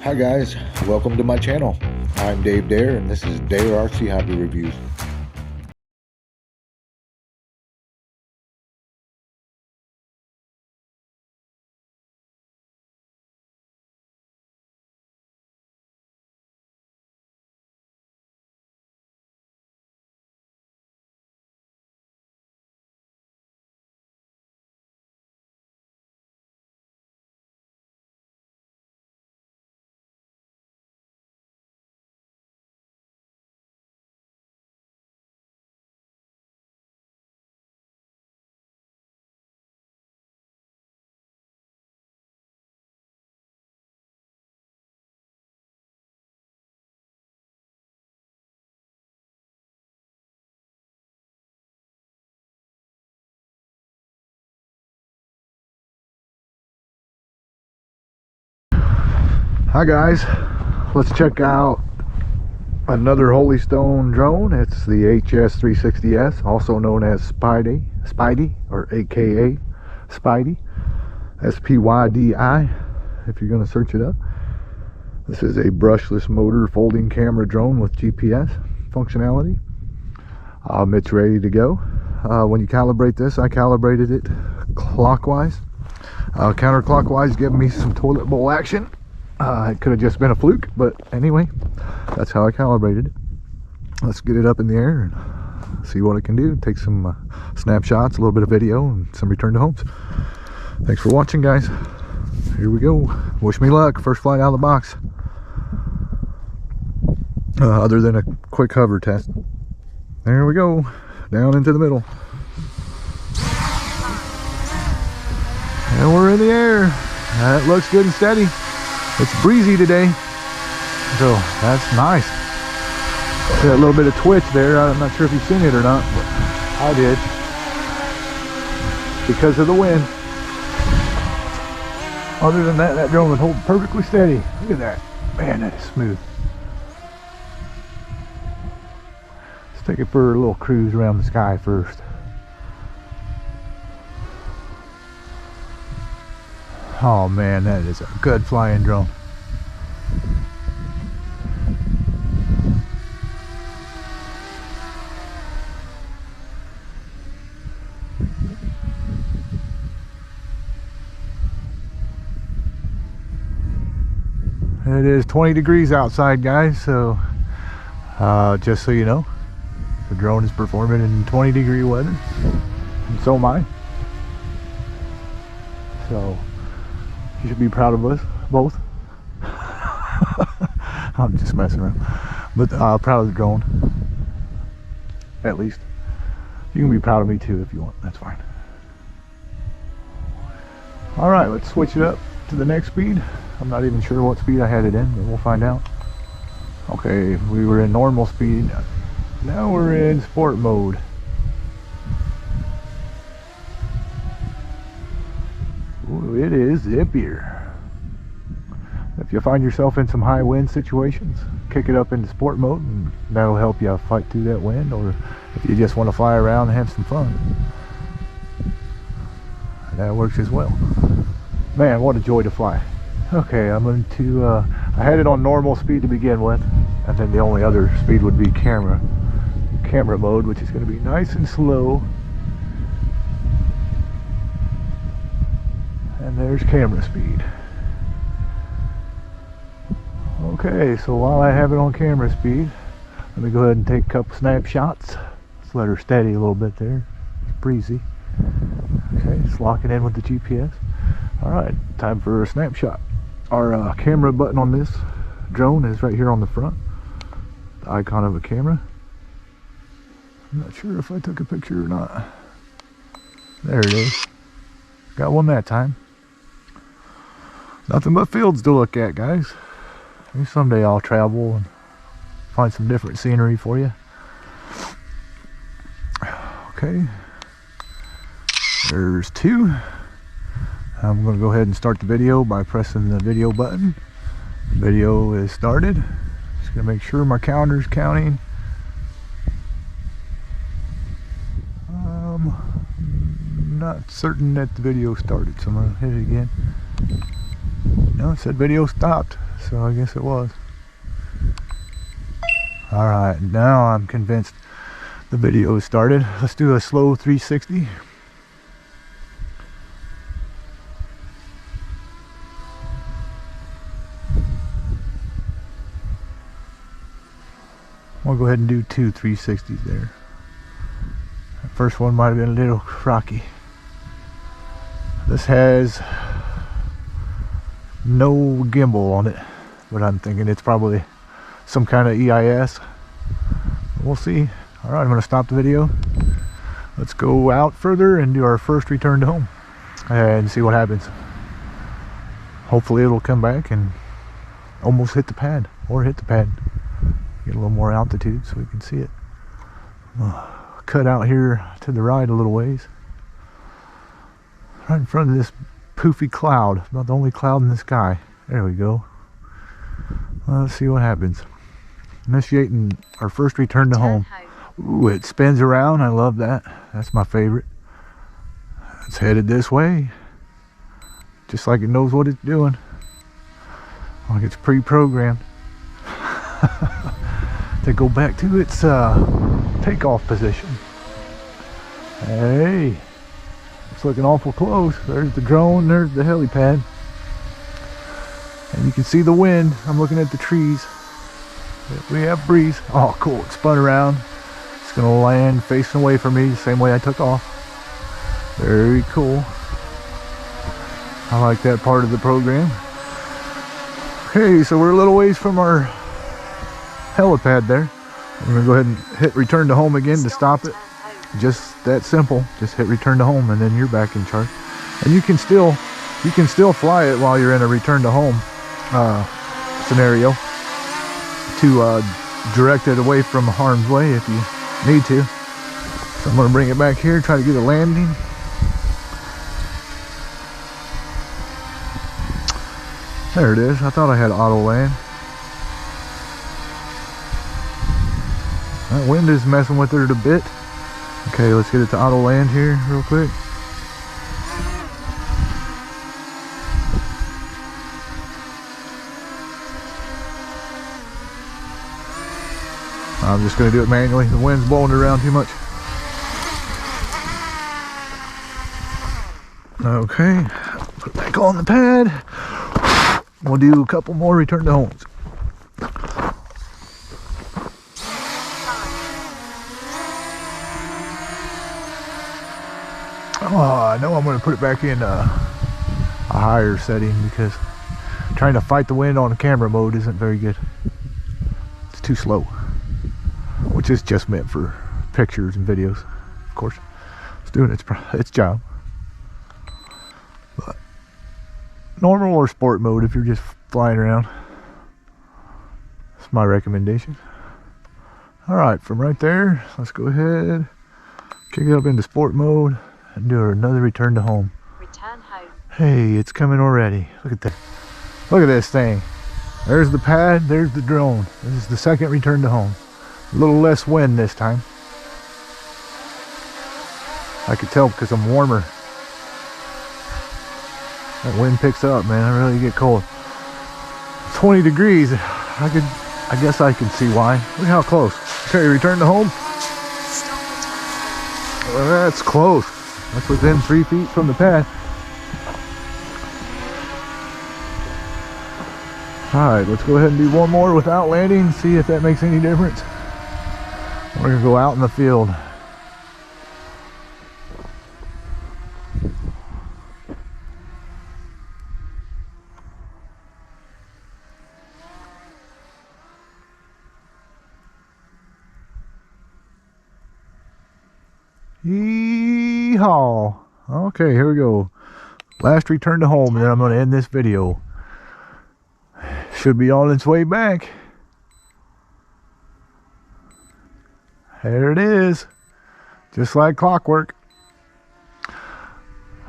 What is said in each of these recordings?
Hi guys, welcome to my channel. I'm Dave Dare and this is Dare RC Hobby Reviews. Hi guys, let's check out another Holy Stone drone. It's the HS360S, also known as spydi, or aka spydi, spydi if you're going to search it up. This is a brushless motor folding camera drone with GPS functionality. It's ready to go. When you calibrate this, I calibrated it clockwise, counterclockwise, giving me some toilet bowl action. It could have just been a fluke, but anyway, that's how I calibrated it. Let's get it up in the air and see what it can do. Take some snapshots, a little bit of video, and some return to homes. Thanks for watching, guys. Here we go. Wish me luck. First flight out of the box. Other than a quick hover test. There we go. Down into the middle. And we're in the air. That looks good and steady. It's breezy today, so that's nice. See that little bit of twitch there. I'm not sure if you've seen it or not, but I did, because of the wind. Other than that, that drone would hold perfectly steady. Look at that. Man, that is smooth. Let's take it for a little cruise around the sky first. Oh man, that is a good flying drone. It is 20 degrees outside, guys, so just so you know, the drone is performing in 20-degree weather, and so am I. So you should be proud of us both. I'm just messing around, but proud of the drone, at least. You can be proud of me too if you want. That's fine. All right, let's switch it up to the next speed. I'm not even sure what speed I had it in, but we'll find out. Okay, we were in normal speed. Now we're in sport mode. Ooh, it is zippier. If you find yourself in some high wind situations, kick it up into sport mode and that'll help you fight through that wind, or if you just want to fly around and have some fun, that works as well. Man, what a joy to fly. Okay, I'm going to I had it on normal speed to begin with, and then the only other speed would be camera mode, which is going to be nice and slow. And there's camera speed. Okay, so while I have it on camera speed, let me go ahead and take a couple snapshots. Let's let her steady a little bit there. It's breezy. Okay, it's locking in with the GPS. Alright, time for a snapshot. Our camera button on this drone is right here on the front. The icon of a camera. I'm not sure if I took a picture or not. There it is. Got one that time. Nothing but fields to look at, guys. Maybe someday I'll travel and find some different scenery for you. Okay. There's two. I'm going to go ahead and start the video by pressing the video button. The video is started. Just going to make sure my counter's counting. Not certain that the video started, so I'm going to hit it again. No, it said video stopped, so I guess it was. Alright, now I'm convinced the video is started. Let's do a slow 360. We'll go ahead and do 2 360s there. The first one might have been a little rocky. This has no gimbal on it, but I'm thinking it's probably some kind of EIS. We'll see. Alright, I'm going to stop the video. Let's go out further and do our first return to home and see what happens. Hopefully it'll come back and almost hit the pad, or hit the pad. Get a little more altitude so we can see it. Cut out here to the right a little ways. Right in front of this poofy cloud. About the only cloud in the sky. There we go. Let's see what happens. Initiating our first return to home. Ooh, it spins around. I love that. That's my favorite. It's headed this way. Just like it knows what it's doing. Like it's pre-programmed. To go back to its takeoff position. Hey, it's looking awful close. There's the drone, there's the helipad, and you can see the wind. I'm looking at the trees. We have breeze. Oh cool, it spun around. It's gonna land facing away from me the same way I took off. Very cool. I like that part of the program. Okay, so we're a little ways from our helipad there. I'm gonna go ahead and hit return to home again to stop it. Just that simple. Just hit return to home and then you're back in charge. And you can still fly it while you're in a return to home scenario to direct it away from harm's way if you need to. So I'm gonna bring it back here, try to get a landing. There it is. I thought I had auto land. That wind is messing with it a bit. Okay, let's get it to auto land here real quick. I'm just going to do it manually. The wind's blowing it around too much. Okay, put it back on the pad. We'll do a couple more return to homes. Oh, I know I'm going to put it back in a higher setting because trying to fight the wind on the camera mode isn't very good. It's too slow, which is just meant for pictures and videos, of course. It's doing its job. But normal or sport mode if you're just flying around. That's my recommendation. Alright, from right there, let's go ahead, kick it up into sport mode and do another return to home. Return home. Hey, it's coming already. Look at that. Look at this thing. There's the pad, there's the drone. This is the second return to home. A little less wind this time. I could tell because I'm warmer. That wind picks up, man. I really get cold. 20 degrees. I guess I can see why. Look how close. Okay, return to home. Well, that's close. That's within 3 feet from the pad. Alright, let's go ahead and do one more without landing, see if that makes any difference. We're going to go out in the field. Yeehaw! Okay, here we go. Last return to home, and then I'm going to end this video. Should be on its way back. There it is. Just like clockwork.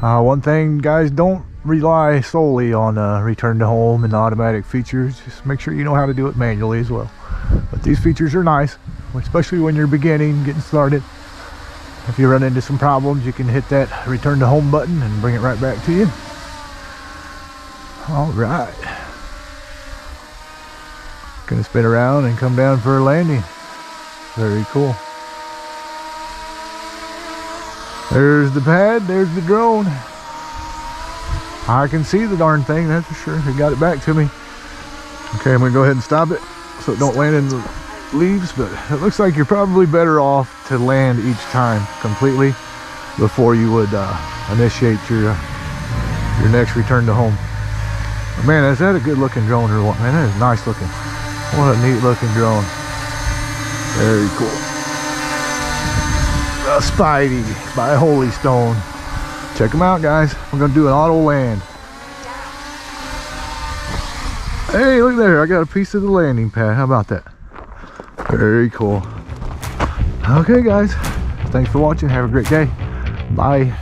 One thing, guys, don't rely solely on return to home and automatic features. Just make sure you know how to do it manually as well. But these features are nice, especially when you're beginning, getting started. If you run into some problems, you can hit that return to home button and bring it right back to you. All right. Gonna spin around and come down for a landing. Very cool. There's the pad, there's the drone. I can see the darn thing, that's for sure. It got it back to me. Okay, I'm gonna go ahead and stop it so it don't land in the leaves, but it looks like you're probably better off to land each time completely before you would initiate your next return to home. But man, is that a good looking drone or what? Man, that is nice looking. What a neat looking drone. Very cool. A Spydi by Holy Stone. Check them out, guys. We're gonna do an auto land. Hey, look there, I got a piece of the landing pad. How about that? Very cool. Okay, guys, thanks for watching. Have a great day. Bye.